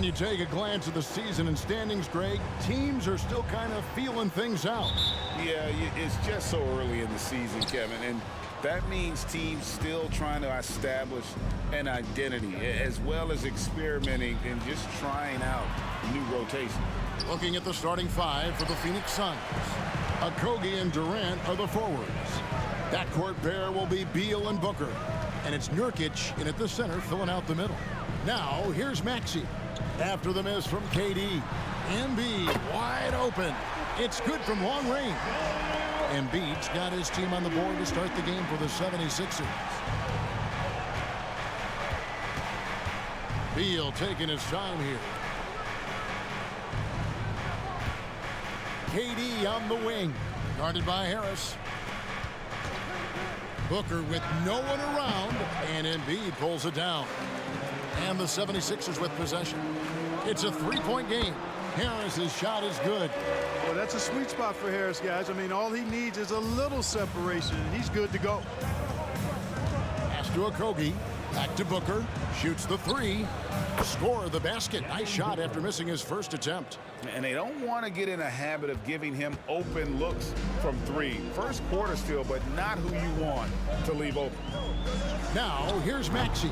you take a glance at the season and standings, Greg, teams are still kind of feeling things out. Yeah, it's just so early in the season, Kevin, and that means teams still trying to establish an identity as well as experimenting and just trying out new rotations. Looking at the starting five for the Phoenix Suns. Okogie and Durant are the forwards. Backcourt pair will be Beal and Booker. And it's Nurkic in at the center filling out the middle. Now, here's Maxey. After the miss from KD. Embiid wide open. It's good from long range. Embiid's got his team on the board to start the game for the 76ers. Beal taking his time here. KD on the wing. Guarded by Harris. Booker with no one around, and Embiid pulls it down. And the 76ers with possession. It's a three-point game. Harris's shot is good. Well, that's a sweet spot for Harris, guys. I mean, all he needs is a little separation, and he's good to go. Pass to Okogie. Back to Booker. Shoots the three. Score the basket. Nice shot after missing his first attempt. And they don't want to get in a habit of giving him open looks from three. First quarter still, but not who you want to leave open. Now, here's Maxey.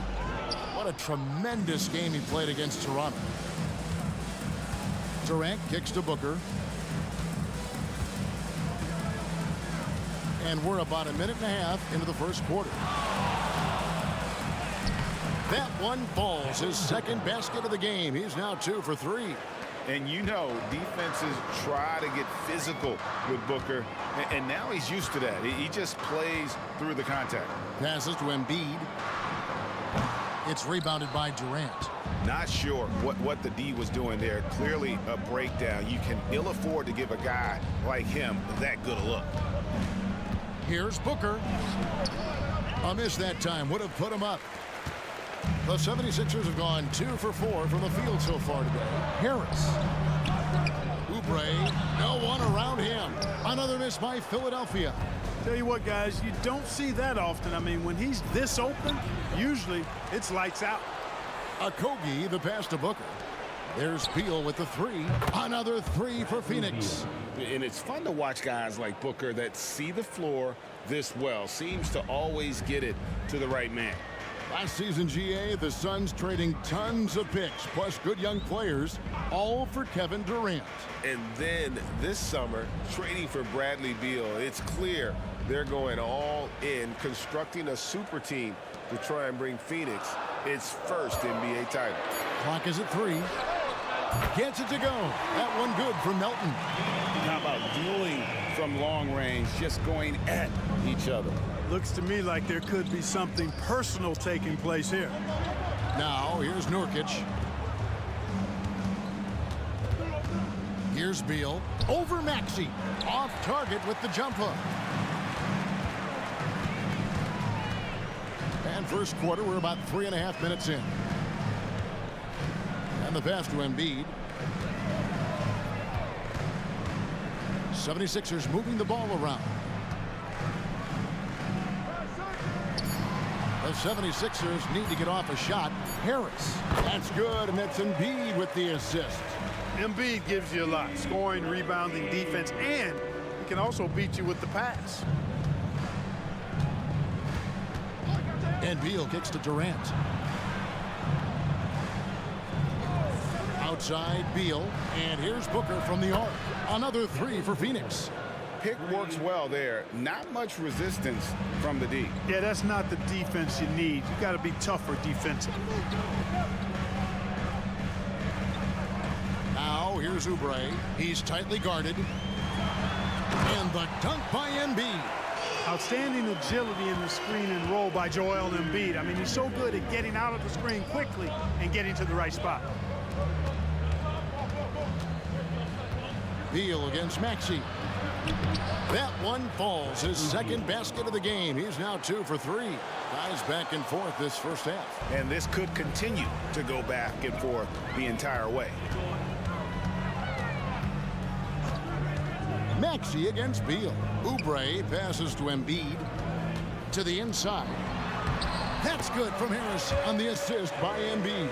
What a tremendous game he played against Toronto. Durant kicks to Booker. And we're about a minute and a half into the first quarter. That one falls, his second basket of the game. He's now 2 for 3. And you know, defenses try to get physical with Booker, and now he's used to that. He just plays through the contact. Passes to Embiid. It's rebounded by Durant. Not sure what the D was doing there. Clearly a breakdown. You can ill afford to give a guy like him that good a look. Here's Booker. A miss that time would have put him up. The 76ers have gone 2 for 4 from the field so far today. Harris. Oubre, no one around him. Another miss by Philadelphia. Tell you what, guys, you don't see that often. I mean, when he's this open, usually it's lights out. Okogie, the pass to Booker. There's Beal with the three. Another three for Phoenix. And it's fun to watch guys like Booker that see the floor this well. Seems to always get it to the right man. Last season, GA, the Suns trading tons of picks, plus good young players, all for Kevin Durant. And then this summer, trading for Bradley Beal. It's clear they're going all in, constructing a super team to try and bring Phoenix its first NBA title. Clock is at 3. Gets it to go. That one good from Melton. How about dueling from long range, just going at each other? Looks to me like there could be something personal taking place here. Now, here's Nurkic. Here's Beal. Over Maxey. Off target with the jump hook. And first quarter, we're about 3.5 minutes in. And the pass to Embiid. 76ers moving the ball around. The 76ers need to get off a shot. Harris. That's good, and that's Embiid with the assist. Embiid gives you a lot. Scoring, rebounding, defense, and he can also beat you with the pass. And Beal kicks to Durant. Outside Beal, and here's Booker from the arc. Another three for Phoenix. Pick works well there. Not much resistance from the D. Yeah, that's not the defense you need. You got to be tougher defensively. Now here's Oubre. He's tightly guarded. And the dunk by Embiid. Outstanding agility in the screen and roll by Joel Embiid. I mean, he's so good at getting out of the screen quickly and getting to the right spot. Beal against Maxey. That one falls, his second basket of the game. He's now 2 for 3. Guys back and forth this first half. And this could continue to go back and forth the entire way. Maxey against Beal. Oubre passes to Embiid. To the inside. That's good from Harris on the assist by Embiid.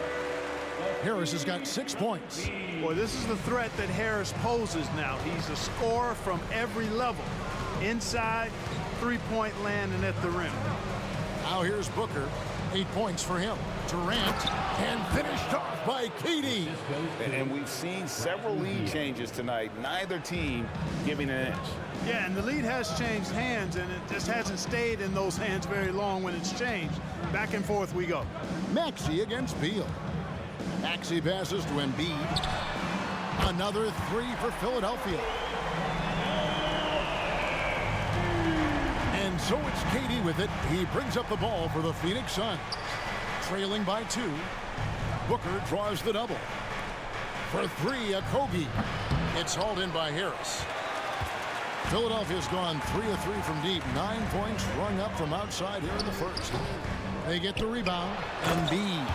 Harris has got 6 points. Boy, this is the threat that Harris poses now. He's a scorer from every level. Inside, three-point land, and at the rim. Now here's Booker. 8 points for him. Durant, and finished off by KD. And we've seen several lead changes tonight. Neither team giving an inch. Yeah, and the lead has changed hands, and it just hasn't stayed in those hands very long when it's changed. Back and forth we go. Maxey against Beal. Maxey passes to Embiid. Another three for Philadelphia. And so it's KD with it. He brings up the ball for the Phoenix Suns. Trailing by 2. Booker draws the double. For 3, Okogie. It's hauled in by Harris. Philadelphia's gone 3 of 3 from deep. 9 points rung up from outside here in the first. They get the rebound. Embiid.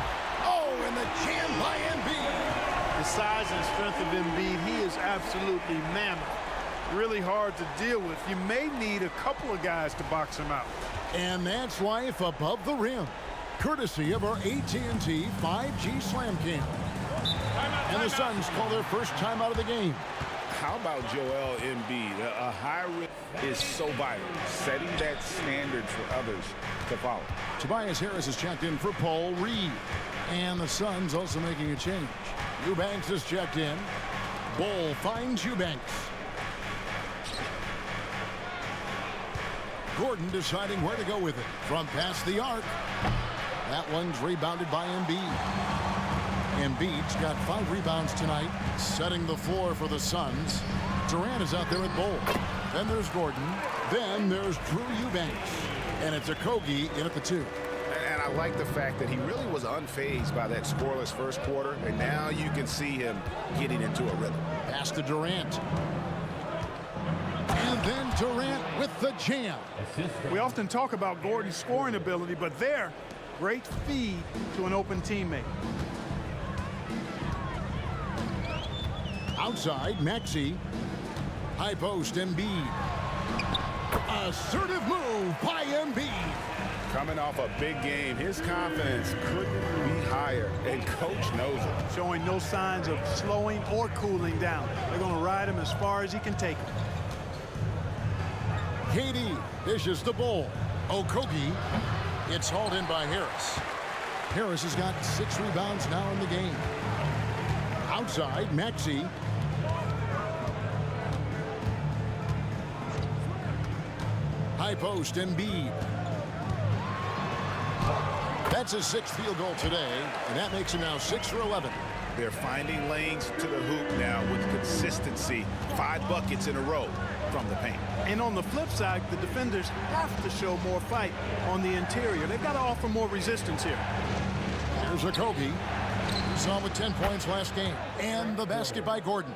Oh, and the jam by Embiid. The size and strength of Embiid, he is absolutely mammoth. Really hard to deal with. You may need a couple of guys to box him out. And that's life above the rim. Courtesy of our AT&T 5G Slam Cam. And the Suns call their first time out of the game. How about Joel Embiid? A high risk is so vital, setting that standard for others to follow. Tobias Harris is checked in for Paul Reed. And the Suns also making a change. Eubanks is checked in. Bol finds Eubanks. Gordon deciding where to go with it. From past the arc. That one's rebounded by Embiid. Embiid's got 5 rebounds tonight, setting the floor for the Suns. Durant is out there at Bol. Then there's Gordon. Then there's Drew Eubanks. And it's Okogie in at the 2. And I like the fact that he really was unfazed by that scoreless first quarter, and now you can see him getting into a rhythm. Pass to Durant. And then Durant with the jam. We often talk about Gordon's scoring ability, but there, great feed to an open teammate. Outside, Maxey. High post, Embiid. Assertive move by Embiid. Coming off a big game, his confidence couldn't be higher, and coach knows it. Showing no signs of slowing or cooling down. They're going to ride him as far as he can take him. KD dishes the Bol. Okogie. It's hauled in by Harris. Harris has got 6 rebounds now in the game. Outside, Maxey. High post, Embiid. That's his 6th field goal today, and that makes him now 6 for 11. They're finding lanes to the hoop now with consistency. 5 buckets in a row from the paint. And on the flip side, the defenders have to show more fight on the interior. They've got to offer more resistance here. Here's Okogie. We saw him with 10 points last game. And the basket by Gordon.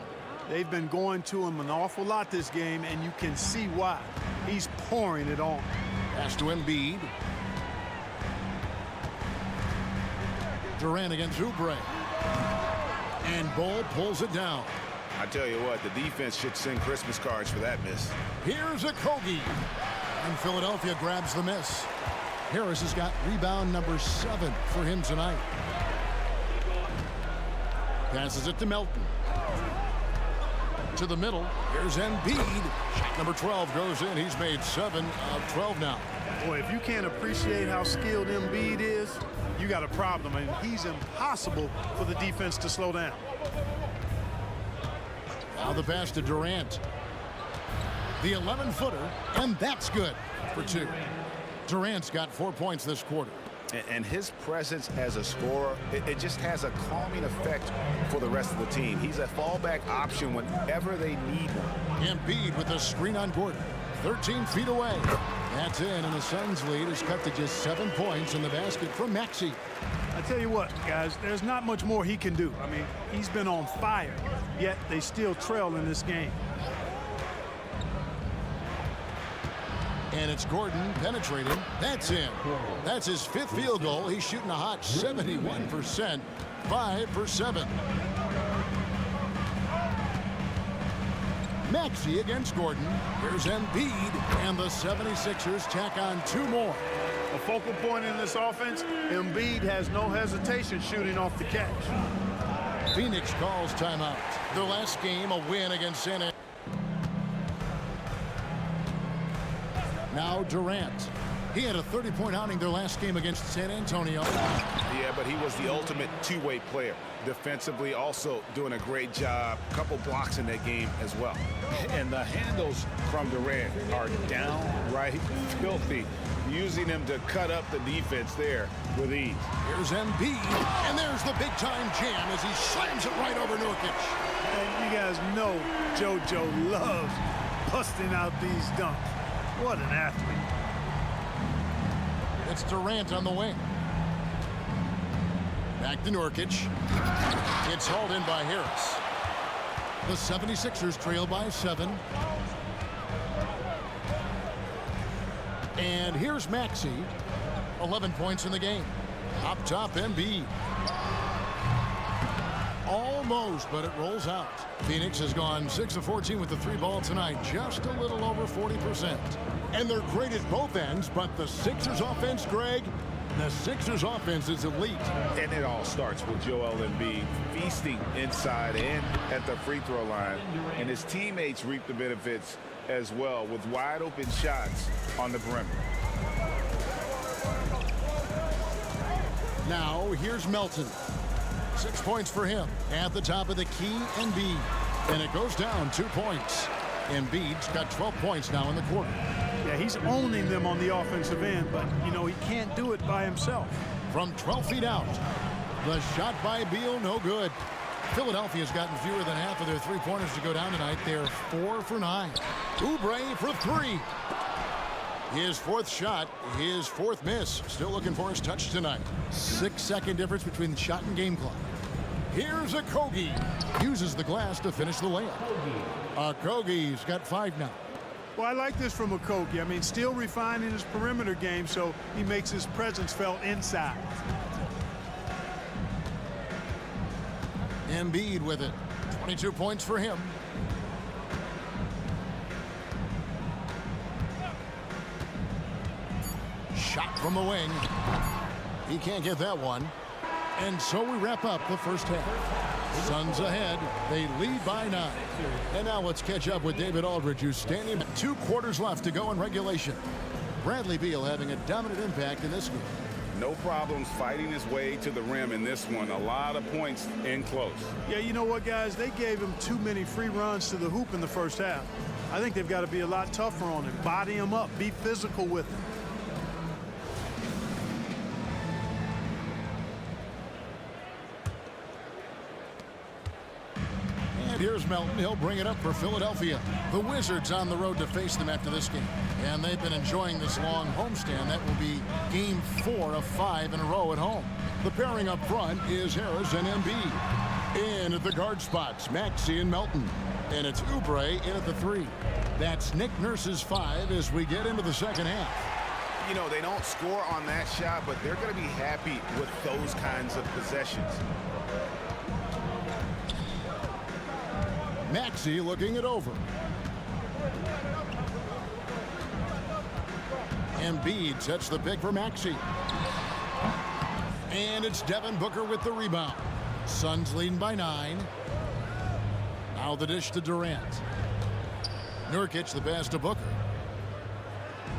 They've been going to him an awful lot this game, and you can see why. He's pouring it on. Pass to Embiid. Durant against Oubre. And Bol pulls it down. I tell you what, the defense should send Christmas cards for that miss. Here's Okogie. And Philadelphia grabs the miss. Harris has got rebound number 7 for him tonight. Passes it to Melton. To the middle. Here's Embiid. Shot number 12 goes in. He's made 7 of 12 now. Boy, if you can't appreciate how skilled Embiid is, you got a problem. And he's impossible for the defense to slow down. Now the pass to Durant. The 11-footer, and that's good for 2. Durant's got 4 points this quarter. And his presence as a scorer, it just has a calming effect for the rest of the team. He's a fallback option whenever they need one. Embiid with the screen on Gordon. 13 feet away. That's in, and the Suns' lead is cut to just 7 points in the basket from Maxey. I tell you what, guys, there's not much more he can do. I mean, he's been on fire, yet they still trail in this game. And it's Gordon penetrating. That's in. That's his 5th field goal. He's shooting a hot 71%. 5 for 7. Maxey against Gordon. Here's Embiid. And the 76ers tack on 2 more. A focal point in this offense, Embiid has no hesitation shooting off the catch. Phoenix calls timeout. Their last game, a win against San Antonio. Now Durant. He had a 30-point outing their last game against San Antonio. Yeah, but he was the ultimate two-way player. Defensively, also doing a great job. Couple blocks in that game as well. And the handles from Durant are downright filthy, using him to cut up the defense there with ease. Here's Embiid, and there's the big-time jam as he slams it right over Nurkic. And you guys know JoJo loves busting out these dunks. What an athlete. It's Durant on the wing. Back to Nurkic. It's hauled in by Harris. The 76ers trail by 7. And here's Maxey. 11 points in the game. Up top, Embiid. Almost, but it rolls out. Phoenix has gone 6 of 14 with the 3-ball tonight. Just a little over 40%. And they're great at both ends, but the Sixers offense, Greg, the Sixers offense is elite. And it all starts with Joel Embiid feasting inside and at the free throw line. And his teammates reap the benefits as well with wide open shots on the perimeter. Now here's Melton. 6 points for him. At the top of the key, Embiid. And it goes down 2 points. Embiid's got 12 points now in the quarter. Yeah, he's owning them on the offensive end, but, you know, he can't do it by himself. From 12 feet out, the shot by Beal, no good. Philadelphia's gotten fewer than half of their three-pointers to go down tonight. They're 4 for 9. Oubre for 3. His fourth shot, his fourth miss. Still looking for his touch tonight. 6-second difference between the shot and game clock. Here's Okogie. Uses the glass to finish the layup. Okogie's got 5 now. Well, I like this from Okogie. I mean, still refining his perimeter game, so he makes his presence felt inside. Embiid with it. 22 points for him. Shot from the wing. He can't get that one. And so we wrap up the first half. Suns ahead. They lead by 9. And now let's catch up with David Aldridge, who's standing at 2 quarters left to go in regulation. Bradley Beal having a dominant impact in this game. No problems fighting his way to the rim in this one. A lot of points in close. Yeah, you know what, guys? They gave him too many free runs to the hoop in the first half. I think they've got to be a lot tougher on him. Body him up. Be physical with him. Here's Melton. He'll bring it up for Philadelphia. The Wizards on the road to face them after this game. And they've been enjoying this long homestand. That will be game 4 of 5 in a row at home. The pairing up front is Harris and Embiid. In at the guard spots, Maxey and Melton. And it's Oubre in at the 3. That's Nick Nurse's 5 as we get into the second half. You know, they don't score on that shot, but they're going to be happy with those kinds of possessions. Maxey looking it over. Embiid sets the pick for Maxey. And it's Devin Booker with the rebound. Suns leading by 9. Now the dish to Durant. Nurkic the pass to Booker.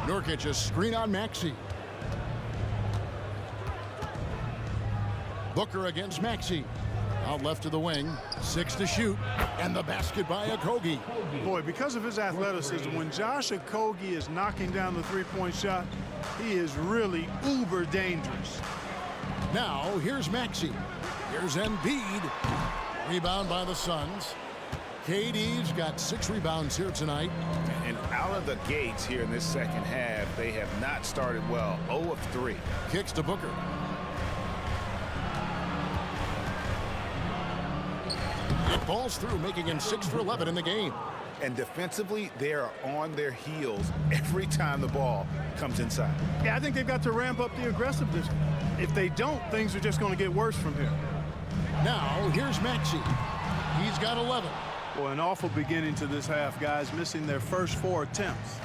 Nurkic a screen on Maxey. Booker against Maxey. Out left to the wing. 6 to shoot. And the basket by Okogie. Boy, because of his athleticism, when Josh Okogie is knocking down the three-point shot, he is really uber dangerous. Now, here's Maxey. Here's Embiid. Rebound by the Suns. KD's got 6 rebounds here tonight. And out of the gates here in this second half, they have not started well. 0 of 3. Kicks to Booker. It balls through, making him 6 for 11 in the game. And defensively, they are on their heels every time the ball comes inside. Yeah, I think they've got to ramp up the aggressiveness. If they don't, things are just going to get worse from here. Now, here's Maxey. He's got 11. Boy, an awful beginning to this half, guys, missing their first 4 attempts.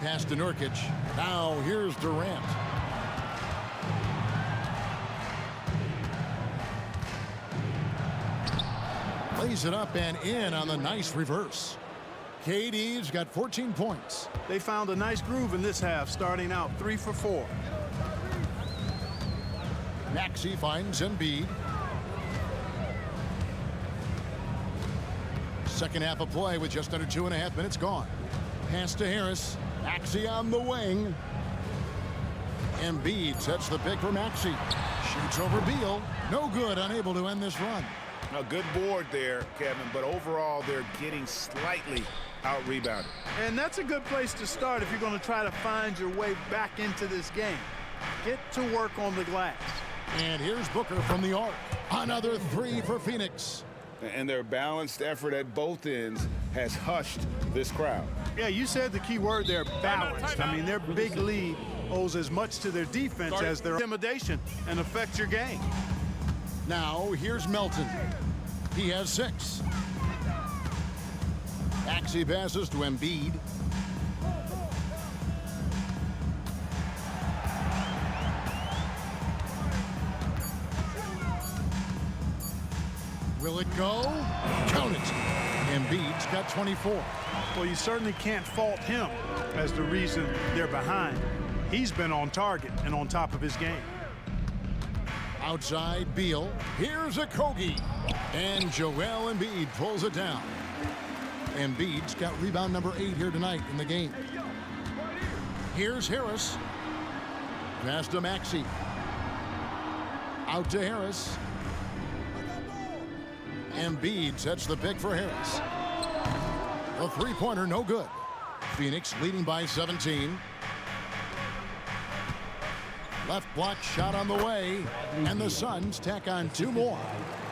Pass to Nurkic. Now, here's Durant. Lays it up and in on the nice reverse. KD's got 14 points. They found a nice groove in this half, starting out 3 for 4. Maxey finds Embiid. Second half of play with just under 2.5 minutes gone. Pass to Harris. Maxey on the wing. Embiid sets the pick for Maxey. Shoots over Beal. No good, unable to end this run. A good board there, Kevin, but overall they're getting slightly out-rebounded. And that's a good place to start if you're going to try to find your way back into this game. Get to work on the glass. And here's Booker from the arc. Another 3 for Phoenix. And their balanced effort at both ends has hushed this crowd. Yeah, you said the key word there, balanced. I mean, their big lead owes as much to their defense as their intimidation and affects your game. Now, here's Melton. He has 6. Maxey passes to Embiid. Will it go? Count it. Embiid's got 24. Well, you certainly can't fault him as the reason they're behind. He's been on target and on top of his game. Outside Beal. Here's a Kogi. And Joel Embiid pulls it down. Embiid's got rebound number 8 here tonight in the game. Here's Harris. Pass to Maxey. Out to Harris. Embiid sets the pick for Harris. A three-pointer, no good. Phoenix leading by 17. Left block shot on the way, and the Suns tack on 2 more.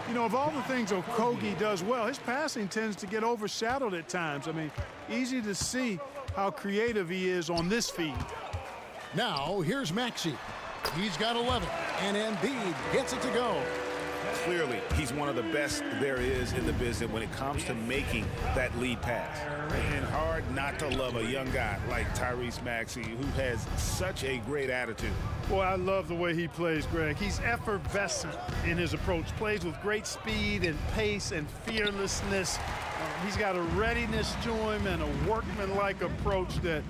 You know, of all the things Okogie does well, his passing tends to get overshadowed at times. I mean, easy to see how creative he is on this feed. Now, here's Maxey. He's got 11, and Embiid gets it to go. Clearly, he's one of the best there is in the business when it comes to making that lead pass. And hard not to love a young guy like Tyrese Maxey, who has such a great attitude. Boy, I love the way he plays, Greg. He's effervescent in his approach. Plays with great speed and pace and fearlessness. He's got a readiness to him and a workmanlike approach that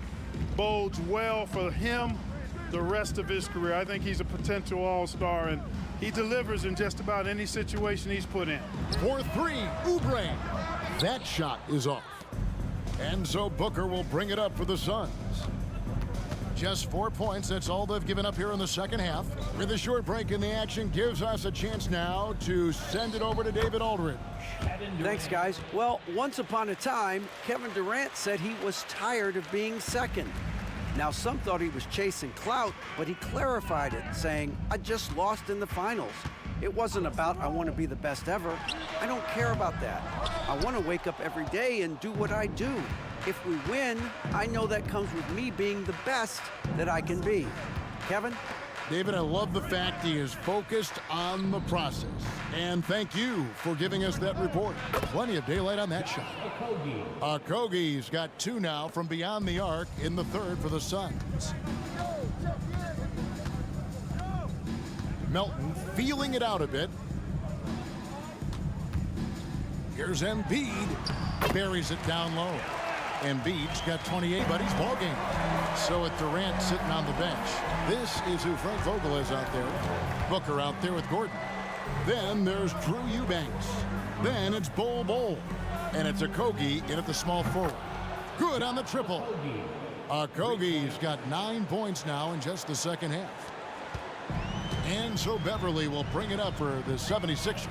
bodes well for him the rest of his career. I think he's a potential all-star, and he delivers in just about any situation he's put in. For 3, Oubre. That shot is off. And so Booker will bring it up for the Suns. Just 4 points, that's all they've given up here in the second half. With a short break in the action, gives us a chance now to send it over to David Aldridge. Thanks, guys. Well, once upon a time, Kevin Durant said he was tired of being second. Now, some thought he was chasing clout, but he clarified it, saying, I just lost in the finals. It wasn't about I want to be the best ever. I don't care about that. I want to wake up every day and do what I do. If we win, I know that comes with me being the best that I can be. Kevin? David, I love the fact he is focused on the process. And thank you for giving us that report. Plenty of daylight on that shot. Okogie's got 2 now from beyond the arc in the third for the Suns. Melton feeling it out a bit. Here's Embiid. Buries it down low. Embiid's got 28, but he's ball game. So with Durant sitting on the bench. This is who Frank Vogel is out there. Booker out there with Gordon. Then there's Drew Eubanks. Then it's Bol. And it's Okogie in at the small forward. Good on the triple. Okogie's got 9 points now in just the second half. And so Beverly will bring it up for the 76ers.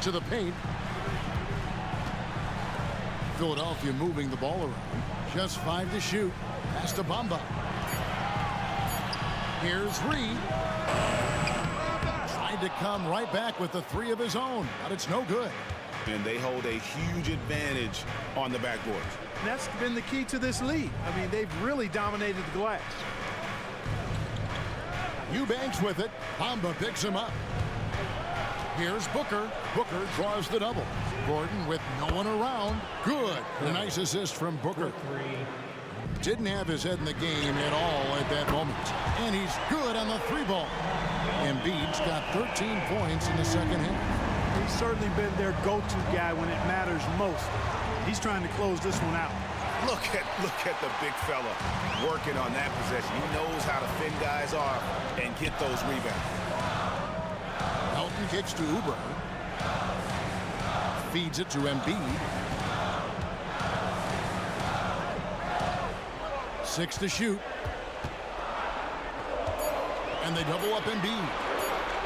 To the paint. Philadelphia moving the ball around. Just 5 to shoot. Pass to Bamba. Here's Reed. Tried to come right back with the 3 of his own, but it's no good. And they hold a huge advantage on the backboard. And that's been the key to this lead. I mean, they've really dominated the glass. Eubanks with it. Bamba picks him up. Here's Booker. Booker draws the double. Gordon with no one around. Good. A nice assist from Booker. didn't have his head in the game at all at that moment. And he's good on the 3-ball. Embiid's got 13 points in the second half. He's certainly been their go-to guy when it matters most. He's trying to close this one out. Look at the big fella working on that possession. He knows how to thin guys off and get those rebounds. Melton kicks to Oubre. Feeds it to Embiid. 6 to shoot. And they double up Embiid.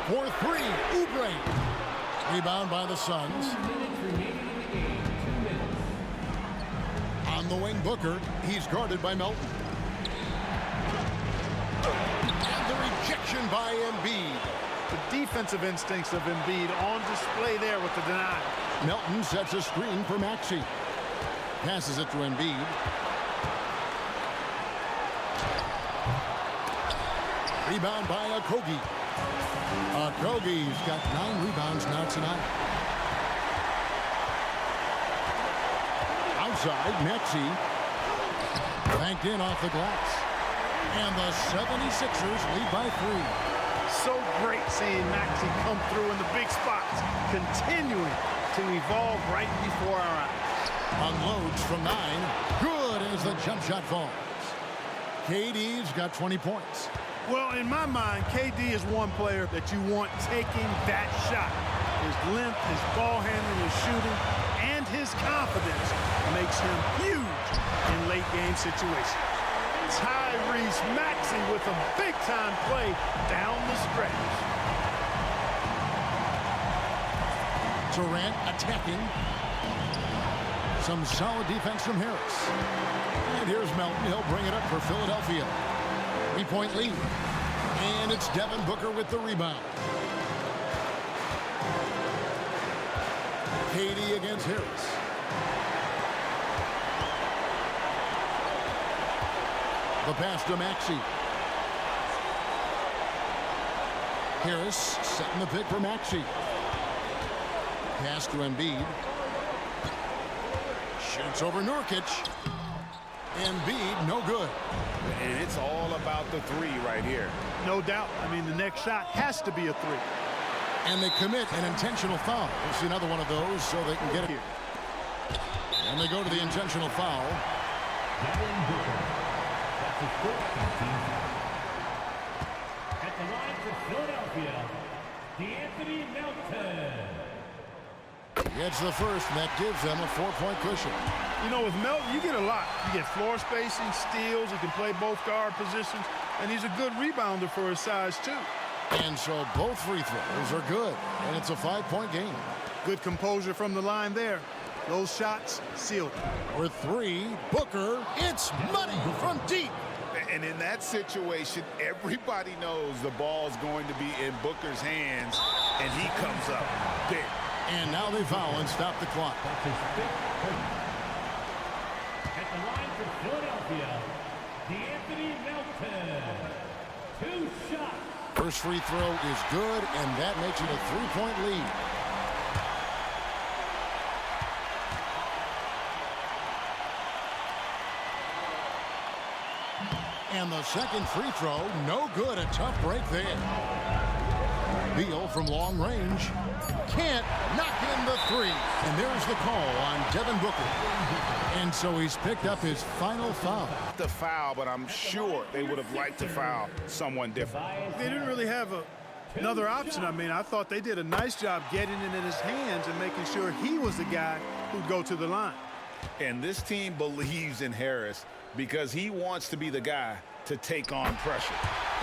For 3, Oubre. Rebound by the Suns. On the wing, Booker. He's guarded by Melton. And the rejection by Embiid. The defensive instincts of Embiid on display there with the denial. Melton sets a screen for Maxey. Passes it to Embiid. Rebound by Okogie. Okogie's got 9 rebounds now tonight. Outside, Maxey. Banked in off the glass. And the 76ers lead by 3. So great seeing Maxey come through in the big spots, continuing to evolve right before our eyes. Unloads from 9. Good as the jump shot falls. KD's got 20 points. Well, in my mind, KD is one player that you want taking that shot. His length, his ball handling, his shooting, and his confidence makes him huge in late game situations. Tyrese Maxey with a big-time play down the stretch. Durant attacking. Some solid defense from Harris. And here's Melton. He'll bring it up for Philadelphia. 3-point lead. And it's Devin Booker with the rebound. KD against Harris. The pass to Maxey. Harris setting the pick for Maxey. Pass to Embiid. Shoots over Nurkic. Embiid, no good. And it's all about the 3 right here. No doubt. I mean, the next shot has to be a 3. And they commit an intentional foul. We'll see another one of those so they can get it here. And they go to the intentional foul. At the line for Philadelphia, D'Anthony Melton. He gets the first, and that gives them a 4-point cushion. You know, with Melton, you get a lot. You get floor spacing, steals. He can play both guard positions. And he's a good rebounder for his size, too. And so both free throws are good. And it's a 5-point game. Good composure from the line there. Those shots sealed. For 3, Booker. It's money from deep. And in that situation, everybody knows the ball's going to be in Booker's hands, and he comes up big. And now they foul and stop the clock. At the line for Philadelphia, D'Anthony Melton. 2 shots. First free throw is good, and that makes it a 3-point lead. And the second free throw, no good. A tough break there. Beal from long range can't knock in the 3. And there's the call on Devin Booker. And so he's picked up his final foul. The foul, but I'm sure they would have liked to foul someone different. They didn't really have another option. I mean, I thought they did a nice job getting it in his hands and making sure he was the guy who'd go to the line. And this team believes in Harris because he wants to be the guy to take on pressure.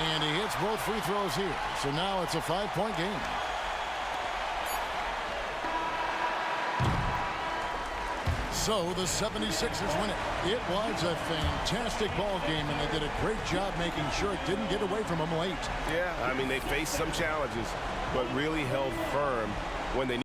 And he hits both free throws here. So now it's a 5-point game. So the 76ers win it. It was a fantastic ball game, and they did a great job making sure it didn't get away from them late. Yeah, I mean, they faced some challenges, but really held firm when they